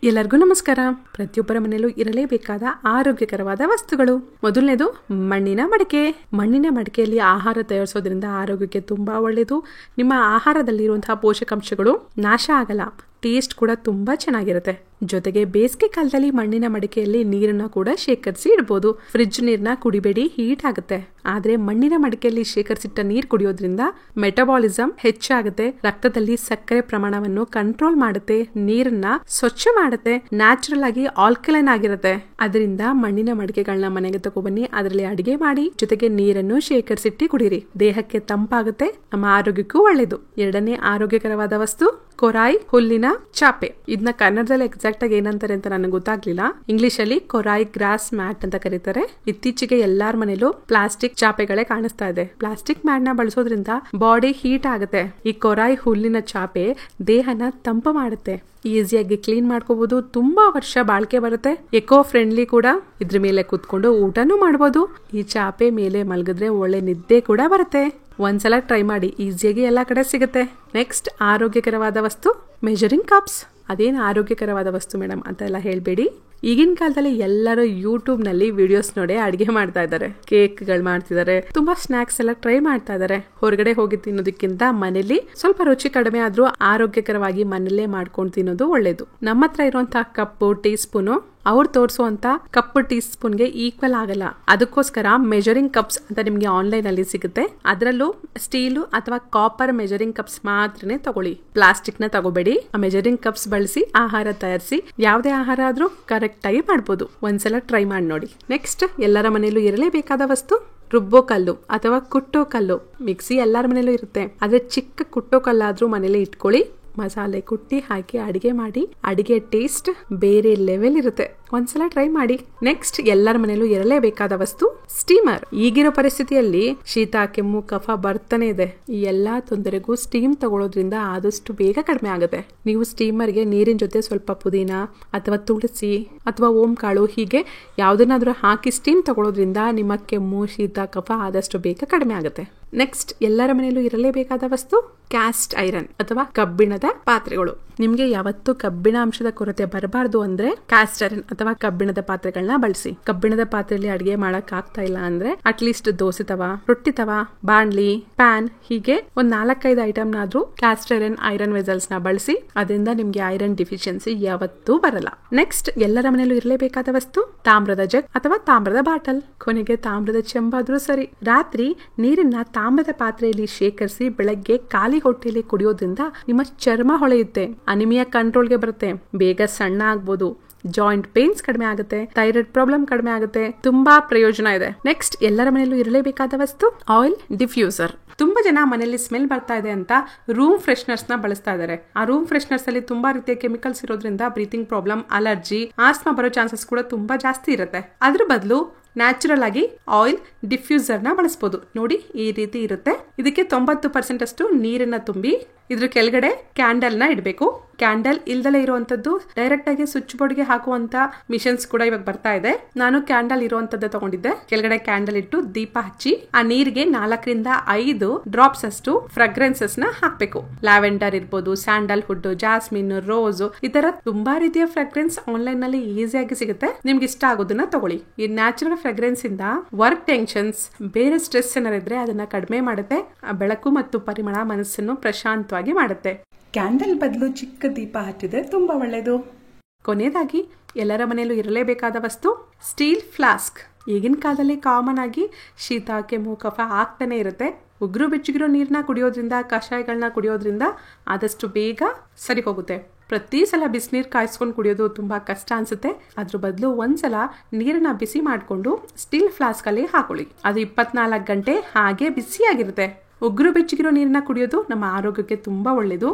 ಎಲ್ಲರಿಗೂ ನಮಸ್ಕಾರ. ಪ್ರತಿಯೊಬ್ಬರ ಮನೆಯಲ್ಲೂ ಇರಲೇಬೇಕಾದ ಆರೋಗ್ಯಕರವಾದ ವಸ್ತುಗಳು. ಮೊದಲನೇದು ಮಣ್ಣಿನ ಮಡಿಕೆ. ಮಣ್ಣಿನ ಮಡಿಕೆಯಲ್ಲಿ ಆಹಾರ ತಯಾರಿಸೋದ್ರಿಂದ ಆರೋಗ್ಯಕ್ಕೆ ತುಂಬಾ ಒಳ್ಳೆಯದು. ನಿಮ್ಮ ಆಹಾರದಲ್ಲಿರುವಂತಹ ಪೋಷಕಾಂಶಗಳು ನಾಶ ಆಗಲ್ಲ. ಟೇಸ್ಟ್ ಕೂಡ ತುಂಬಾ ಚೆನ್ನಾಗಿರುತ್ತೆ. ಜೊತೆಗೆ ಬೇಸಿಗೆ ಕಾಲದಲ್ಲಿ ಮಣ್ಣಿನ ಮಡಿಕೆಯಲ್ಲಿ ನೀರನ್ನ ಕೂಡ ಶೇಖರಿಸಿ ಇಡಬಹುದು. ಫ್ರಿಡ್ಜ್ ನೀರ್ನ ಕುಡಿಬೇಡಿ, ಹೀಟ್ ಆಗುತ್ತೆ. ಆದ್ರೆ ಮಣ್ಣಿನ ಮಡಿಕೆಯಲ್ಲಿ ಶೇಖರಿಸಿಟ್ಟ ನೀರು ಕುಡಿಯೋದ್ರಿಂದ ಮೆಟಬಾಲಿಸಮ್ ಹೆಚ್ಚಾಗುತ್ತೆ, ರಕ್ತದಲ್ಲಿ ಸಕ್ಕರೆ ಪ್ರಮಾಣವನ್ನು ಕಂಟ್ರೋಲ್ ಮಾಡುತ್ತೆ, ನೀರನ್ನ ಸ್ವಚ್ಛ ಮಾಡುತ್ತೆ, ನ್ಯಾಚುರಲ್ ಆಗಿ ಆಲ್ಕಲೈನ್ ಆಗಿರುತ್ತೆ. ಅದರಿಂದ ಮಣ್ಣಿನ ಮಡಿಕೆಗಳನ್ನ ಮನೆಗೆ ತಗೊಬನ್ನಿ, ಅದರಲ್ಲಿ ಅಡಿಗೆ ಮಾಡಿ, ಜೊತೆಗೆ ನೀರನ್ನು ಶೇಖರಿಸಿಟ್ಟು ಕುಡಿಯಿರಿ. ದೇಹಕ್ಕೆ ತಂಪಾಗುತ್ತೆ, ನಮ್ಮ ಆರೋಗ್ಯಕ್ಕೂ ಒಳ್ಳೆಯದು. ಎರಡನೇ ಆರೋಗ್ಯಕರವಾದ ವಸ್ತು ಕೊರಾಯಿ ಹುಲ್ಲಿನ ಚಾಪೆ. ಇದನ್ನ ಕನ್ನಡದಲ್ಲಿ ಎಕ್ಸಾಕ್ಟ್ ಆಗಿ ಏನಂತಾರೆ ಅಂತ ನನಗೆ ಗೊತ್ತಾಗ್ಲಿಲ್ಲ. ಇಂಗ್ಲಿಷ್ ಅಲ್ಲಿ ಕೊರಾಯಿ ಗ್ರಾಸ್ ಮ್ಯಾಟ್ ಅಂತ ಕರೀತಾರೆ. ಇತ್ತೀಚೆಗೆ ಎಲ್ಲಾರ ಮನೇಲೂ ಪ್ಲಾಸ್ಟಿಕ್ ಚಾಪೆಗಳೇ ಕಾಣಿಸ್ತಾ ಇದೆ. ಪ್ಲಾಸ್ಟಿಕ್ ಮ್ಯಾಟ್ ನ ಬಳಸೋದ್ರಿಂದ ಬಾಡಿ ಹೀಟ್ ಆಗುತ್ತೆ. ಈ ಕೊರಾಯಿ ಹುಲ್ಲಿನ ಚಾಪೆ ದೇಹನ ತಂಪು ಮಾಡುತ್ತೆ. ಈಸಿಯಾಗಿ ಕ್ಲೀನ್ ಮಾಡ್ಕೋಬಹುದು, ತುಂಬಾ ವರ್ಷ ಬಾಳ್ಕೆ ಬರುತ್ತೆ, ಎಕೋ ಫ್ರೆಂಡ್ಲಿ ಕೂಡ. ಇದ್ರ ಮೇಲೆ ಕುತ್ಕೊಂಡು ಊಟನೂ ಮಾಡಬಹುದು. ಈ ಚಾಪೆ ಮೇಲೆ ಮಲಗಿದ್ರೆ ಒಳ್ಳೆ ನಿದ್ದೆ ಕೂಡ ಬರುತ್ತೆ. ಒಂದ್ಸಲ ಟ್ರೈ ಮಾಡಿ, ಈಸಿಯಾಗಿ ಎಲ್ಲಾ ಕಡೆ ಸಿಗುತ್ತೆ. ನೆಕ್ಸ್ಟ್ ಆರೋಗ್ಯಕರವಾದ ವಸ್ತು ಮೆಜರಿಂಗ್ ಕಪ್ಸ್. ಅದೇನು ಆರೋಗ್ಯಕರವಾದ ವಸ್ತು ಮೇಡಮ್ ಅಂತ ಎಲ್ಲ ಹೇಳ್ಬೇಡಿ. ಈಗಿನ ಕಾಲದಲ್ಲಿ ಎಲ್ಲರೂ ಯೂಟ್ಯೂಬ್ ನಲ್ಲಿ ವಿಡಿಯೋಸ್ ನೋಡಿ ಅಡಿಗೆ ಮಾಡ್ತಾ ಇದ್ದಾರೆ, ಕೇಕ್ಗಳು ಮಾಡ್ತಿದ್ದಾರೆ, ತುಂಬಾ ಸ್ನಾಕ್ಸ್ ಎಲ್ಲ ಟ್ರೈ ಮಾಡ್ತಾ ಇದ್ದಾರೆ. ಹೊರಗಡೆ ಹೋಗಿ ತಿನ್ನೋದಕ್ಕಿಂತ ಮನೇಲಿ ಸ್ವಲ್ಪ ರುಚಿ ಕಡಿಮೆ ಆದ್ರೂ ಆರೋಗ್ಯಕರವಾಗಿ ಮನೇಲೇ ಮಾಡ್ಕೊಂಡು ತಿನ್ನೋದು ಒಳ್ಳೇದು. ನಮ್ಮ ಹತ್ರ ಇರುವಂತಹ ಕಪ್ಪು, ಟೀ ಸ್ಪೂನು ಅವ್ರು ತೋರಿಸುವಂತ ಕಪ್ ಟೀ ಸ್ಪೂನ್ಗೆ ಈಕ್ವಲ್ ಆಗಲ್ಲ. ಅದಕ್ಕೋಸ್ಕರ ಮೆಜರಿಂಗ್ ಕಪ್ಸ್ ಅಂತ ನಿಮ್ಗೆ ಆನ್ಲೈನ್ ಅಲ್ಲಿ ಸಿಗುತ್ತೆ. ಅದರಲ್ಲೂ ಸ್ಟೀಲು ಅಥವಾ ಕಾಪರ್ ಮೆಜರಿಂಗ್ ಕಪ್ಸ್ ಮಾತ್ರನೇ ತಗೊಳ್ಳಿ, ಪ್ಲಾಸ್ಟಿಕ್ ನ ತಗೋಬೇಡಿ. ಆ ಮೆಜರಿಂಗ್ ಕಪ್ಸ್ ಬಳಸಿ ಆಹಾರ ತಯಾರಿಸಿ ಯಾವುದೇ ಆಹಾರ ಆದ್ರೂ ಕರೆಕ್ಟ್ ಆಗಿ ಮಾಡ್ಬೋದು. ಒಂದ್ಸಲ ಟ್ರೈ ಮಾಡಿ ನೋಡಿ. ನೆಕ್ಸ್ಟ್ ಎಲ್ಲರ ಮನೆಯಲ್ಲೂ ಇರಲೇಬೇಕಾದ ವಸ್ತು ರುಬ್ಬೋ ಕಲ್ಲು ಅಥವಾ ಕುಟ್ಟೋ ಕಲ್ಲು. ಮಿಕ್ಸಿ ಎಲ್ಲರ ಮನೇಲೂ ಇರುತ್ತೆ, ಆದ್ರೆ ಚಿಕ್ಕ ಕುಟ್ಟೋ ಕಲ್ಲಾದ್ರೂ ಮನೇಲಿ ಇಟ್ಕೊಳ್ಳಿ. ಮಸಾಲೆ ಕುಟ್ಟಿ ಹಾಕಿ ಅಡಿಗೆ ಮಾಡಿ, ಅಡಿಗೆ ಟೇಸ್ಟ್ ಬೇರೆ ಲೆವೆಲ್ ಇರುತ್ತೆ. ಒಂದ್ಸಲ ಟ್ರೈ ಮಾಡಿ. ನೆಕ್ಸ್ಟ್ ಎಲ್ಲರ ಮನೇಲೂ ಇರಲೇಬೇಕಾದ ವಸ್ತು ಸ್ಟೀಮರ್. ಈಗಿರೋ ಪರಿಸ್ಥಿತಿಯಲ್ಲಿ ಶೀತ, ಕೆಮ್ಮು, ಕಫ ಬರ್ತಾನೆ ಇದೆ. ಈ ಎಲ್ಲಾ ತೊಂದರೆಗೂ ಸ್ಟೀಮ್ ತಗೊಳ್ಳೋದ್ರಿಂದ ಆದಷ್ಟು ಬೇಗ ಕಡಿಮೆ ಆಗುತ್ತೆ. ನೀವು ಸ್ಟೀಮರ್ಗೆ ನೀರಿನ ಜೊತೆ ಸ್ವಲ್ಪ ಪುದೀನ ಅಥವಾ ತುಳಸಿ ಅಥವಾ ಓಂ ಕಾಳು ಹೀಗೆ ಯಾವ್ದನ್ನಾದ್ರೂ ಹಾಕಿ ಸ್ಟೀಮ್ ತಗೊಳ್ಳೋದ್ರಿಂದ ನಿಮ್ಮ ಕೆಮ್ಮು, ಶೀತ, ಕಫ ಆದಷ್ಟು ಬೇಗ ಕಡಿಮೆ ಆಗುತ್ತೆ. ನೆಕ್ಸ್ಟ್ ಎಲ್ಲರ ಮನೆಯಲ್ಲೂ ಇರಲೇಬೇಕಾದ ವಸ್ತು ಕ್ಯಾಸ್ಟ್ ಐರನ್ ಅಥವಾ ಕಬ್ಬಿಣದ ಪಾತ್ರೆಗಳು. ನಿಮ್ಗೆ ಯಾವತ್ತೂ ಕಬ್ಬಿಣ ಅಂಶದ ಕೊರತೆ ಬರಬಾರ್ದು ಅಂದ್ರೆ ಕ್ಯಾಸ್ಟ್ ಐರನ್ ಅಥವಾ ಕಬ್ಬಿಣದ ಪಾತ್ರೆಗಳನ್ನ ಬಳಸಿ. ಕಬ್ಬಿಣದ ಪಾತ್ರೆಯಲ್ಲಿ ಅಡಿಗೆ ಮಾಡಕ್ ಆಗ್ತಾ ಇಲ್ಲ ಅಂದ್ರೆ ಅಟ್ಲೀಸ್ಟ್ ದೋಸೆ ತವ, ರೊಟ್ಟಿ ತವ, ಬಾಣ್ಲಿ, ಪ್ಯಾನ್ ಹೀಗೆ ಒಂದ್ 4-5 ಐಟಮ್ನಾದ್ರೂ ಕ್ಯಾಸ್ಟ್ ಐರನ್ ವೆಸಲ್ಸ್ ನ ಬಳಸಿ. ಅದರಿಂದ ನಿಮ್ಗೆ ಐರನ್ ಡಿಫಿಷಿಯನ್ಸಿ ಯಾವತ್ತೂ ಬರಲ್ಲ. ನೆಕ್ಸ್ಟ್ ಎಲ್ಲರ ಮನೆಯಲ್ಲೂ ಇರಲೇಬೇಕಾದ ವಸ್ತು ತಾಮ್ರದ ಜಗ್ ಅಥವಾ ತಾಮ್ರದ ಬಾಟಲ್. ಕೊನೆಗೆ ತಾಮ್ರದ ಚೆಂಬಾದ್ರೂ ಸರಿ. ರಾತ್ರಿ ನೀರನ್ನ ತಾಮ್ರದ ಪಾತ್ರೆಯಲ್ಲಿ ಶೇಖರಿಸಿ ಬೆಳಗ್ಗೆ ಖಾಲಿ ಹೊಟ್ಟೆಯಲ್ಲಿ ಕುಡಿಯೋದ್ರಿಂದ ನಿಮ್ಮ ಚರ್ಮ ಹೊಳೆಯುತ್ತೆ, ಅನಿಮಿಯಾ ಕಂಟ್ರೋಲ್ಗೆ ಬರುತ್ತೆ, ಬೇಗ ಸಣ್ಣ ಆಗ್ಬೋದು, ಜಾಯಿಂಟ್ ಪೇನ್ಸ್ ಕಡಿಮೆ ಆಗುತ್ತೆ, ಥೈರಾಯ್ಡ್ ಪ್ರಾಬ್ಲಮ್ ಕಡಿಮೆ ಆಗುತ್ತೆ. ತುಂಬಾ ಪ್ರಯೋಜನ ಇದೆ. ನೆಕ್ಸ್ಟ್ ಎಲ್ಲರ ಮನೆಯಲ್ಲೂ ಇರಲೇಬೇಕಾದ ವಸ್ತು ಆಯಿಲ್ ಡಿಫ್ಯೂಸರ್. ತುಂಬಾ ಜನ ಮನೆಯಲ್ಲಿ ಸ್ಮೆಲ್ ಬರ್ತಾ ಇದೆ ಅಂತ ರೂಮ್ ಫ್ರೆಶ್ನರ್ಸ್ ನ ಬಳಸ್ತಾ ಇದ್ದಾರೆ. ಆ ರೂಮ್ ಫ್ರೆಶ್ನರ್ಸ್ ಅಲ್ಲಿ ತುಂಬಾ ರೀತಿಯ ಕೆಮಿಕಲ್ಸ್ ಇರೋದ್ರಿಂದ ಬ್ರೀತಿಂಗ್ ಪ್ರಾಬ್ಲಮ್, ಅಲರ್ಜಿ, ಆಸ್ಮಾ ಬರೋ ಚಾನ್ಸಸ್ ಕೂಡ ತುಂಬಾ ಜಾಸ್ತಿ ಇರುತ್ತೆ. ಅದ್ರ ಬದಲು ನ್ಯಾಚುರಲ್ ಆಗಿ ಆಯಿಲ್ ಡಿಫ್ಯೂಸರ್ ನ ಬಳಸಬಹುದು. ನೋಡಿ, ಈ ರೀತಿ ಇರುತ್ತೆ. ಇದಕ್ಕೆ 90% ಅಷ್ಟು ನೀರನ್ನ ತುಂಬಿ ಇದ್ರ ಕೆಳಗಡೆ ಕ್ಯಾಂಡಲ್ ನ ಇಡಬೇಕು. ಕ್ಯಾಂಡಲ್ ಇಲ್ದಲೇ ಇರುವಂತದ್ದು ಡೈರೆಕ್ಟ್ ಆಗಿ ಸ್ವಿಚ್ ಬೋರ್ಡ್ ಗೆ ಹಾಕುವಂತ ಮಿಷನ್ಸ್ ಕೂಡ ಇವಾಗ ಬರ್ತಾ ಇದೆ. ನಾನು ಕ್ಯಾಂಡಲ್ ಇರುವಂತದ್ದು ತಗೊಂಡಿದ್ದೆ. ಕೆಳಗಡೆ ಕ್ಯಾಂಡಲ್ ಇಟ್ಟು ದೀಪ ಹಚ್ಚಿ ಆ ನೀರಿಗೆ 4-5 ಡ್ರಾಪ್ಸ್ ಅಷ್ಟು ಫ್ರಾಗ್ರೆನ್ಸಸ್ ನ ಹಾಕ್ಬೇಕು. ಲ್ಯಾವೆಂಡರ್ ಇರ್ಬೋದು, ಸ್ಯಾಂಡಲ್ ವುಡ್, ಜಾಸ್ಮಿನ್, ರೋಸ್, ಈ ತರ ತುಂಬಾ ರೀತಿಯ ಫ್ರಾಗ್ರೆನ್ಸ್ ಆನ್ಲೈನ್ ನಲ್ಲಿ ಈಸಿಯಾಗಿ ಸಿಗುತ್ತೆ. ನಿಮ್ಗೆ ಇಷ್ಟ ಆಗೋದನ್ನ ತಗೊಳ್ಳಿ. ಈ ನ್ಯಾಚುರಲ್ ಫ್ರಾಗ್ರೆನ್ಸ್ ಇಂದ ವರ್ಕ್ ಟೆನ್ಷನ್ಸ್, ಬೇರೆ ಸ್ಟ್ರೆಸ್ ಏನಾರ ಇದ್ರೆ ಅದನ್ನ ಕಡಿಮೆ ಮಾಡುತ್ತೆ. ಬೆಳಕು ಮತ್ತು ಪರಿಮಳ ಮನಸ್ಸನ್ನು ಪ್ರಶಾಂತವಾಗಿ ಮಾಡುತ್ತೆ. ಕ್ಯಾಂಡಲ್ ಬದಲು ಚಿಕ್ಕ ದೀಪ ಹಚ್ಚಿದ್ರೆ ತುಂಬಾ ಒಳ್ಳೆಯದು. ಕೊನೆಯದಾಗಿ ಎಲ್ಲರ ಮನೆಯಲ್ಲೂ ಇರಲೇಬೇಕಾದ ವಸ್ತು ಸ್ಟೀಲ್ ಫ್ಲಾಸ್ಕ್. ಈಗಿನ ಕಾಲದಲ್ಲಿ ಕಾಮನ್ ಆಗಿ ಶೀತ, ಕೆಮ್ಮು, ಕಫ ಆಗ್ತಾನೆ ಇರುತ್ತೆ. ಉಗುರು ಬೆಚ್ಚಗಿರೋ ನೀರನ್ನ ಕುಡಿಯೋದ್ರಿಂದ, ಕಷಾಯಗಳನ್ನ ಕುಡಿಯೋದ್ರಿಂದ ಆದಷ್ಟು ಬೇಗ ಸರಿ ಹೋಗುತ್ತೆ. ಪ್ರತಿ ಸಲ ಬಿಸಿನೀರು ಕಾಯಿಸ್ಕೊಂಡು ಕುಡಿಯೋದು ತುಂಬಾ ಕಷ್ಟ ಅನ್ಸುತ್ತೆ. ಅದ್ರ ಬದಲು ಒಂದ್ಸಲ ನೀರನ್ನ ಬಿಸಿ ಮಾಡಿಕೊಂಡು ಸ್ಟೀಲ್ ಫ್ಲಾಸ್ಕ್ ಅಲ್ಲಿ ಹಾಕೊಳ್ಳಿ. ಅದು 24 ಗಂಟೆ ಹಾಗೆ ಬಿಸಿಯಾಗಿರುತ್ತೆ. ಉಗುರು ಬೆಚ್ಚಗಿರೋ ನೀರನ್ನ ಕುಡಿಯೋದು ನಮ್ಮ ಆರೋಗ್ಯಕ್ಕೆ ತುಂಬಾ ಒಳ್ಳೇದು.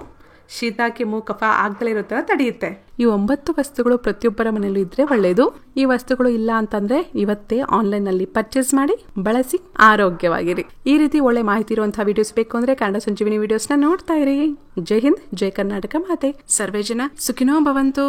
ಶೀತ, ಕೆಮ್ಮು, ಕಫ ಆಗ್ದಲೇ ಇರೋ ತರ ತಡೆಯುತ್ತೆ. ಈ 9 ವಸ್ತುಗಳು ಪ್ರತಿಯೊಬ್ಬರ ಮನೆಯಲ್ಲೂ ಇದ್ರೆ ಒಳ್ಳೆಯದು. ಈ ವಸ್ತುಗಳು ಇಲ್ಲ ಅಂತಂದ್ರೆ ಇವತ್ತೇ ಆನ್ಲೈನ್ ನಲ್ಲಿ ಪರ್ಚೇಸ್ ಮಾಡಿ ಬಳಸಿ ಆರೋಗ್ಯವಾಗಿರಿ. ಈ ರೀತಿ ಒಳ್ಳೆ ಮಾಹಿತಿ ಇರುವಂತಹ ವಿಡಿಯೋಸ್ ಬೇಕು ಅಂದ್ರೆ ಕನ್ನಡ ಸಂಜೀವಿನಿ ವಿಡಿಯೋಸ್ ನ ನೋಡ್ತಾ ಇರಿ. ಜೈ ಹಿಂದ್, ಜೈ ಕರ್ನಾಟಕ ಮಾತೆ. ಸರ್ವೇ ಜನ ಸುಖಿನೋ ಭವಂತು.